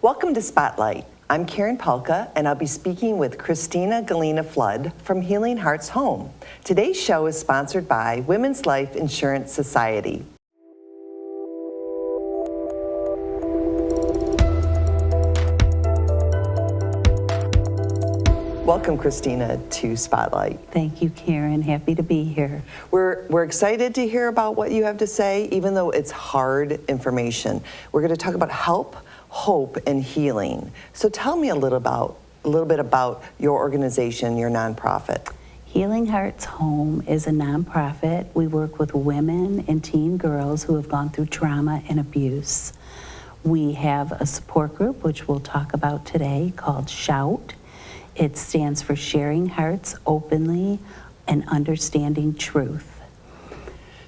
Welcome to Spotlight. I'm Karen Palka, and I'll be speaking with Christina Galina-Flood from Healing Hearts Home. Today's show is sponsored by Women's Life Insurance Society. Welcome, Christina, to Spotlight. Thank you, Karen. Happy to be here. We're excited to hear about what you have to say, even though it's hard information. We're going to talk about help, hope, and healing. So tell me a little bit about your organization, your nonprofit. Healing Hearts Home is a nonprofit. We work with women and teen girls who have gone through trauma and abuse. We have a support group, which we'll talk about today, called S.H.O.U.T. It stands for Sharing Hearts Openly and Understanding Truth.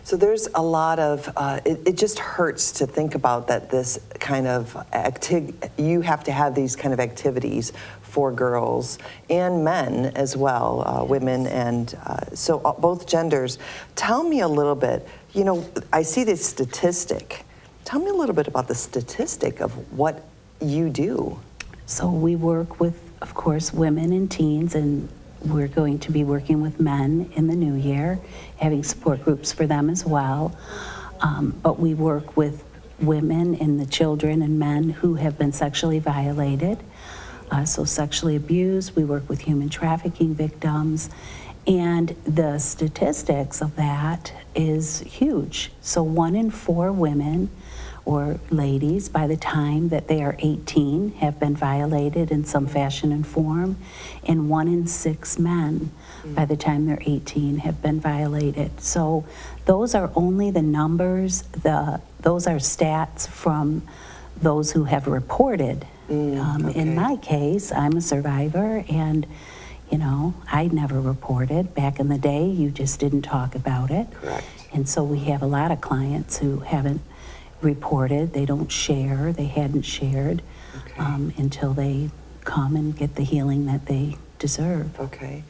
So there's a lot of, it just hurts to think about that this kind of you have to have these kind of activities for girls and men as well, yes. Women and so both genders. Tell me a little bit, I see this statistic. Tell me a little bit about the statistic of what you do. So we work with, of course, women and teens, and we're going to be working with men in the new year, having support groups for them as well. But we work with women and the children and men who have been sexually violated, so sexually abused. We work with human trafficking victims, and the statistics of that is huge. So 1 in 4 women or ladies, by the time that they are 18, have been violated in some fashion and form, and 1 in 6 men, by the time they're 18, have been violated. So those are only the numbers, those are stats from those who have reported. Okay. In my case, I'm a survivor, and I never reported. Back in the day, you just didn't talk about it. Correct. And so we have a lot of clients who haven't reported, they don't share, they hadn't shared, okay. Until they come and get the healing that they deserve. Okay.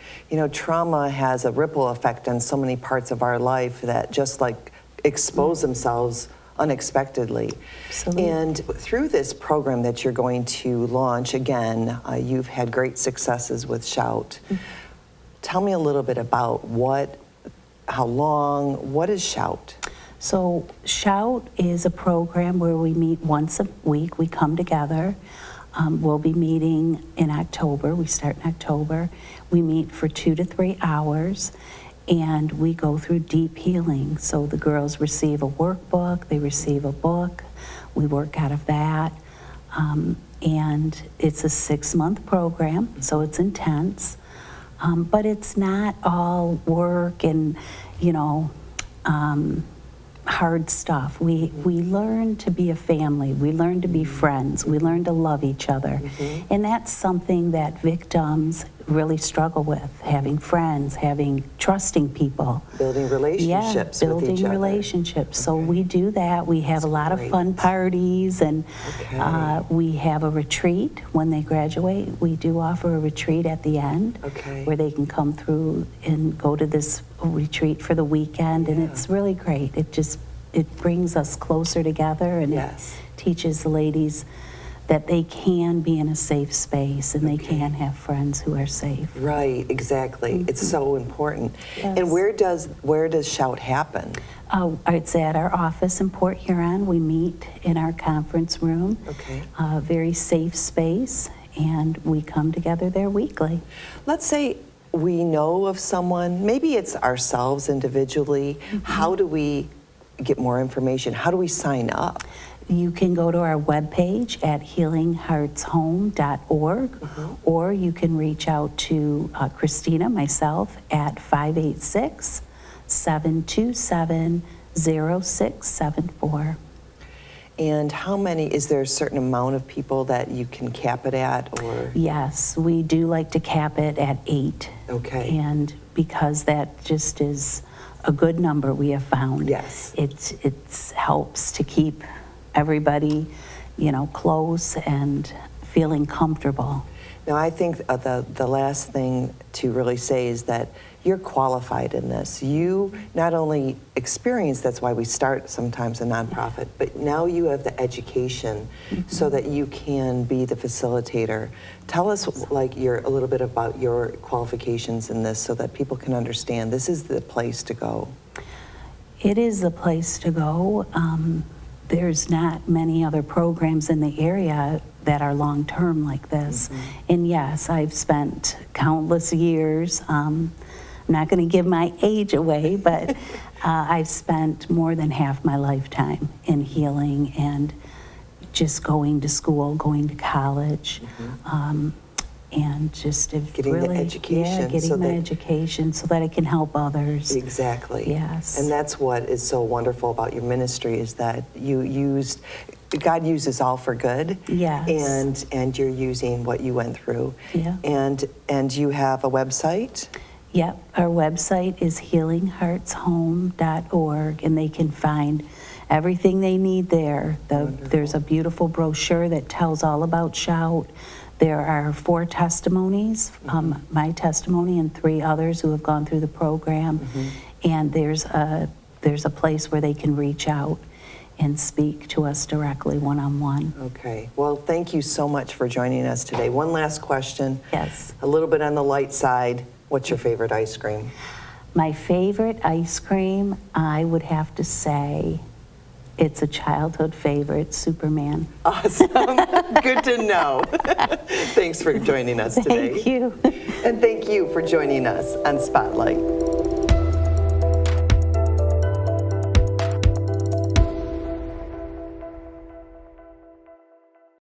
Trauma has a ripple effect on so many parts of our life that just expose themselves unexpectedly. Absolutely. And through this program that you're going to launch, again, you've had great successes with S.H.O.U.T. Mm-hmm. Tell me a little bit about how long, what is S.H.O.U.T.? So S.H.O.U.T. is a program where we meet once a week. We come together. We'll be meeting in October. We start in October. We meet for 2 to 3 hours, and we go through deep healing. So the girls receive a workbook. They receive a book. We work out of that. And it's a 6-month program, so it's intense. But it's not all work and, hard stuff. We learn to be a family. We learn to be friends. We learn to love each other. Mm-hmm. And that's something that victims really struggle with, having friends, trusting people. Building relationships with each other. Building relationships. Okay. So we do that. We have a lot of fun parties, and we have a retreat when they graduate. We do offer a retreat at the end, where they can come through and go to this retreat for the weekend, and it's really great. It brings us closer together, and it teaches the ladies that they can be in a safe space, and they can have friends who are safe. Right, exactly. Mm-hmm. It's so important. Yes. And where does S.H.O.U.T. happen? It's at our office in Port Huron. We meet in our conference room. Okay. A very safe space, and we come together there weekly. Let's say we know of someone, maybe it's ourselves individually. Mm-hmm. How do we get more information? How do we sign up? You can go to our webpage at healingheartshome.org, mm-hmm. or you can reach out to Christina, myself, at 586-727-0674. And how many, is there a certain amount of people that you can cap it at, or? Yes, we do like to cap it at 8. Okay. And because that just is a good number, we have found. Yes. It helps to keep everybody, close and feeling comfortable. Now, I think the last thing to really say is that you're qualified in this. You not only experience, that's why we start sometimes a nonprofit, but now you have the education so that you can be the facilitator. Tell us like a little bit about your qualifications in this so that people can understand this is the place to go. It is the place to go. There's not many other programs in the area that are long-term like this. And yes, I've spent countless years, I'm not going to give my age away, but I've spent more than half my lifetime in healing and just going to school, going to college, and just Getting really, the education. yeah, getting my education so that I can help others. Exactly. Yes. And that's what is so wonderful about your ministry is that God uses all for good. Yes. And you're using what you went through. Yeah. And you have a website? Yep, our website is healingheartshome.org, and they can find everything they need there. There's a beautiful brochure that tells all about S.H.O.U.T. There are 4 testimonies, my testimony and 3 others who have gone through the program, and there's a place where they can reach out and speak to us directly one-on-one. Okay. Well, thank you so much for joining us today. One last question. Yes. A little bit on the light side. What's your favorite ice cream? My favorite ice cream, I would have to say, it's a childhood favorite, Superman. Awesome. Good to know. Thanks for joining us today. Thank you. And thank you for joining us on Spotlight.